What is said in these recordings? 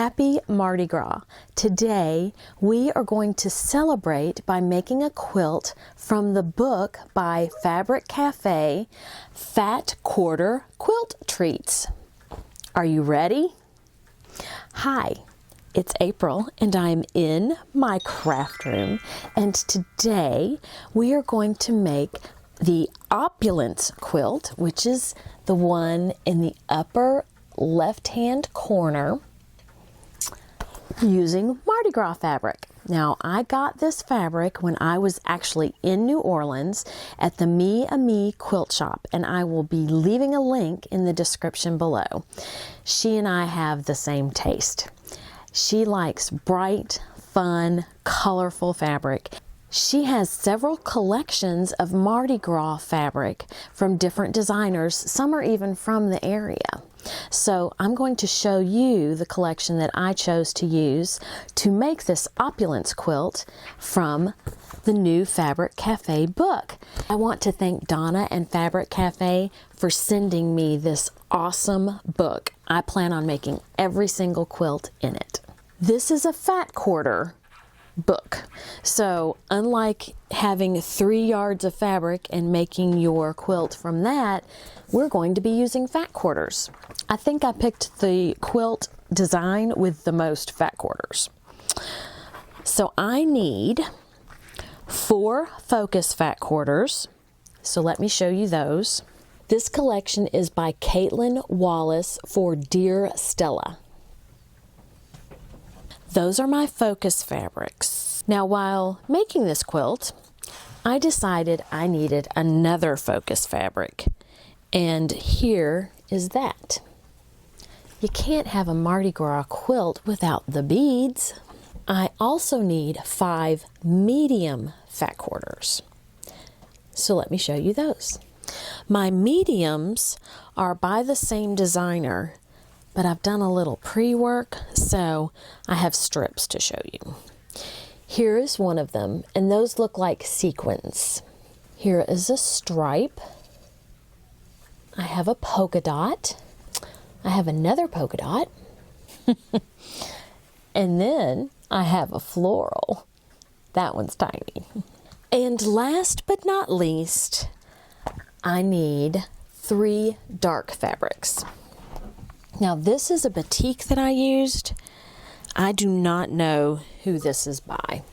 Happy Mardi Gras. Today we are going to celebrate by making a quilt from the book by Fabric Cafe, Fat Quarter Quilt Treats. Are you ready? Hi, it's April and I'm in my craft room, and today we are going to make the Opulence quilt, which is the one in the upper left-hand corner, using Mardi Gras fabric. Now, I got this fabric when I was actually in New Orleans at the Me quilt shop, and I will be leaving a link in the description below. She and I have the same taste. She likes bright, fun, colorful fabric. She has several collections of Mardi Gras fabric from different designers. Some are even from the area. So I'm going to show you the collection that I chose to use to make this Opulence quilt from the new Fabric Cafe book. I want to thank Donna and Fabric Cafe for sending me this awesome book. I plan on making every single quilt in it. This is a Fat Quarter book. So unlike having 3 yards of fabric and making your quilt from that, we're going to be using fat quarters. I think I picked the quilt design with the most fat quarters. So I need 4 focus fat quarters. So let me show you those. This collection is by Caitlin Wallace for Dear Stella. Those are my focus fabrics. Now, while making this quilt, I decided I needed another focus fabric, and here is that. You can't have a Mardi Gras quilt without the beads. I also need 5 medium fat quarters. So let me show you those. My mediums are by the same designer, but I've done a little pre-work, so I have strips to show you. Here is one of them, and those look like sequins. Here is a stripe. I have a polka dot. I have another polka dot. And then I have a floral. That one's tiny. And last but not least, I need 3 dark fabrics. Now, this is a batik that I used. I do not know who this is by.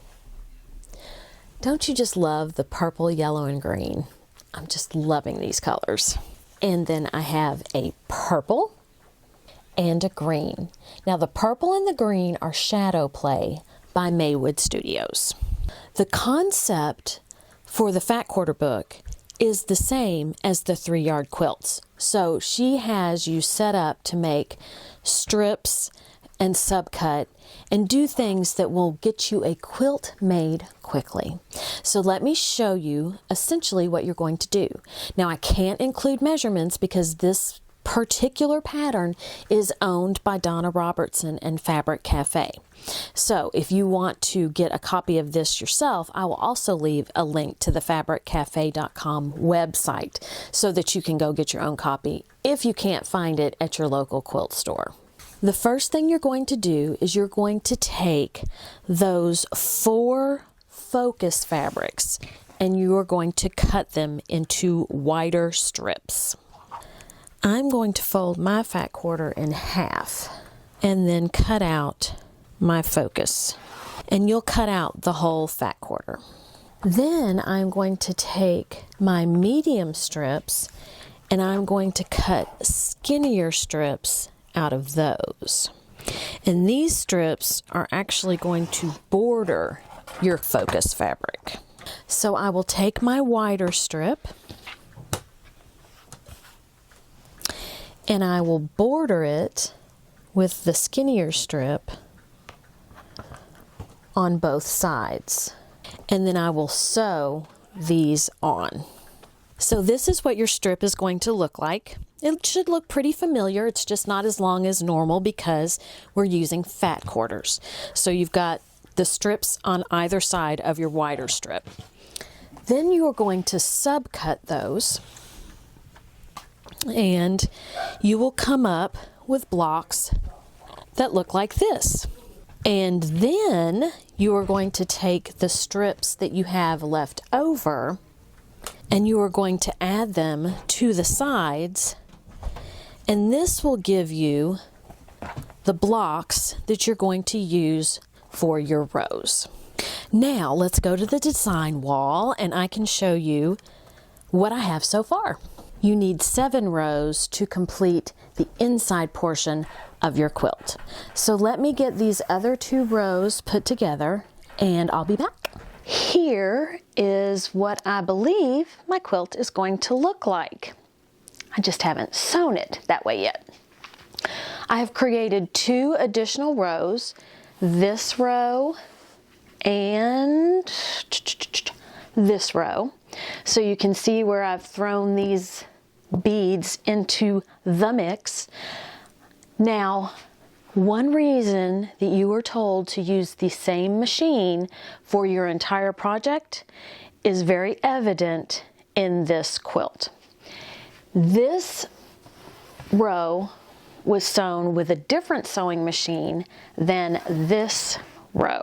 Don't you just love the purple, yellow, and green? I'm just loving these colors. And then I have a purple and a green. Now, the purple and the green are Shadow Play by Maywood Studios. The concept for the Fat Quarter book is the same as the 3-yard quilts. So she has you set up to make strips and subcut and do things that will get you a quilt made quickly. So let me show you essentially what you're going to do. Now, I can't include measurements because this particular pattern is owned by Donna Robertson and Fabric Cafe. So if you want to get a copy of this yourself, I will also leave a link to the fabriccafe.com website so that you can go get your own copy if you can't find it at your local quilt store. The first thing you're going to do is you're going to take those 4 focus fabrics and you are going to cut them into wider strips. I'm going to fold my fat quarter in half and then cut out my focus, and you'll cut out the whole fat quarter. Then I'm going to take my medium strips and I'm going to cut skinnier strips out of those. And these strips are actually going to border your focus fabric. So I will take my wider strip and I will border it with the skinnier strip on both sides. And then I will sew these on. So this is what your strip is going to look like. It should look pretty familiar. It's just not as long as normal because we're using fat quarters. So you've got the strips on either side of your wider strip. Then you are going to subcut those, and you will come up with blocks that look like this. And then you are going to take the strips that you have left over and you are going to add them to the sides, and this will give you the blocks that you're going to use for your rows. Now let's go to the design wall and I can show you what I have so far. You need 7 rows to complete the inside portion of your quilt. So let me get these other 2 rows put together and I'll be back. Here is what I believe my quilt is going to look like. I just haven't sewn it that way yet. I have created 2 additional rows, this row and this row. So you can see where I've thrown these beads into the mix. Now, one reason that you were told to use the same machine for your entire project is very evident in this quilt. This row was sewn with a different sewing machine than this row.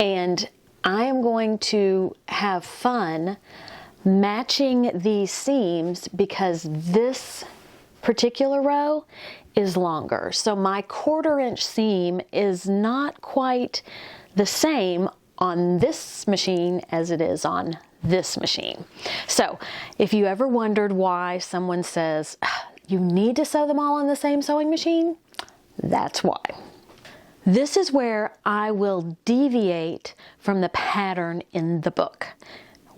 And I am going to have fun matching these seams because this particular row is longer. So my 1/4 inch seam is not quite the same on this machine as it is on this machine. So if you ever wondered why someone says you need to sew them all on the same sewing machine, that's why. This is where I will deviate from the pattern in the book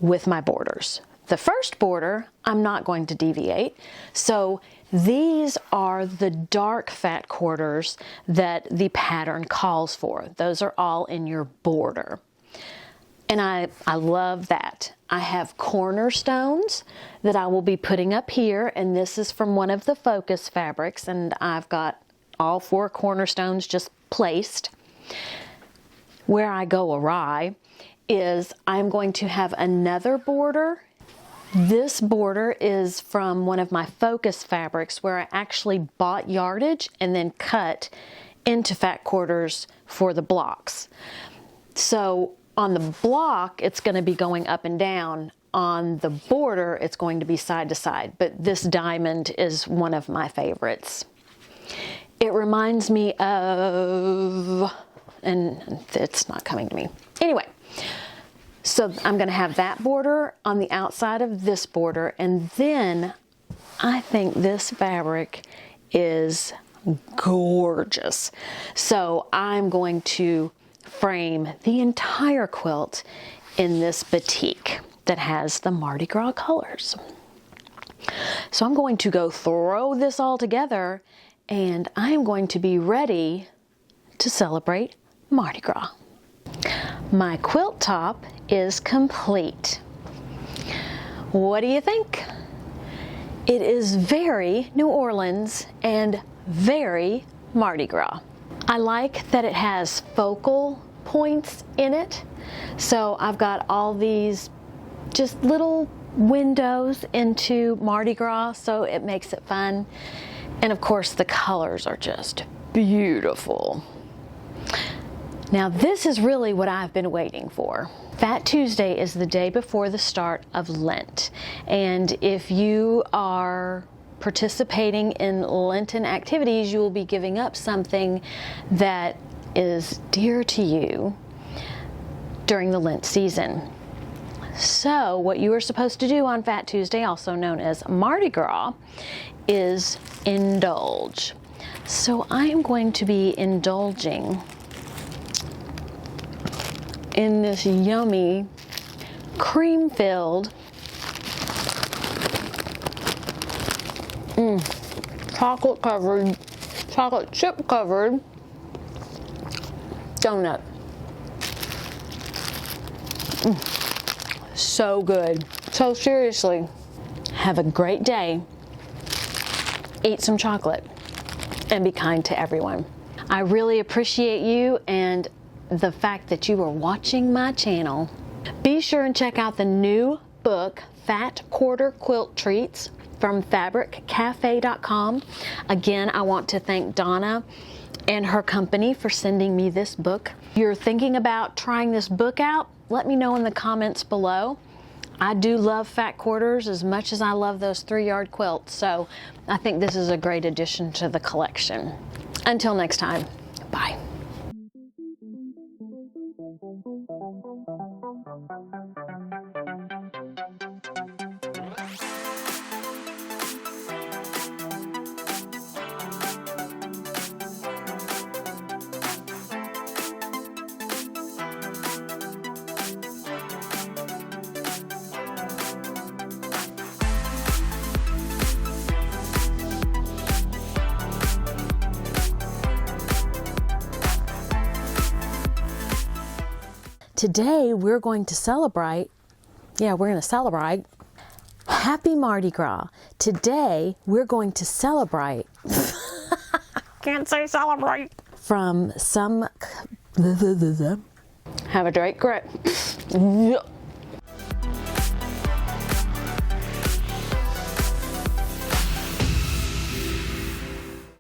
with my borders. The first border, I'm not going to deviate. So these are the dark fat quarters that the pattern calls for. Those are all in your border. And I love that. I have cornerstones that I will be putting up here, and this is from one of the focus fabrics, and I've got all 4 cornerstones just placed. Where I go awry is I'm going to have another border. This border is from one of my focus fabrics where I actually bought yardage and then cut into fat quarters for the blocks. So on the block, it's going to be going up and down. On the border, it's going to be side to side, but this diamond is one of my favorites. It reminds me of, and it's not coming to me. Anyway, so I'm going to have that border on the outside of this border, and then I think this fabric is gorgeous. So I'm going to frame the entire quilt in this batik that has the Mardi Gras colors. So I'm going to go throw this all together and I am going to be ready to celebrate Mardi Gras. My quilt top is complete. What do you think? It is very New Orleans and very Mardi Gras. I like that it has focal points in it. So I've got all these just little windows into Mardi Gras, so it makes it fun. And of course the colors are just beautiful. Now this is really what I've been waiting for. Fat Tuesday is the day before the start of Lent. And if you are participating in Lenten activities, you will be giving up something that is dear to you during the Lent season. So what you are supposed to do on Fat Tuesday, also known as Mardi Gras, is indulge. So I am going to be indulging in this yummy cream-filled chocolate chip covered donut. So good. So seriously, have a great day. Eat some chocolate and be kind to everyone. I really appreciate you and the fact that you are watching my channel. Be sure and check out the new book, Fat Quarter Quilt Treats, from fabriccafe.com. Again, I want to thank Donna and her company for sending me this book. If you're thinking about trying this book out, let me know in the comments below. I do love fat quarters as much as I love those 3-yard quilts, so I think this is a great addition to the collection. Until next time, bye. Today we're going to celebrate, Happy Mardi Gras. Today we're going to celebrate, can't say celebrate, from some, have a great grip.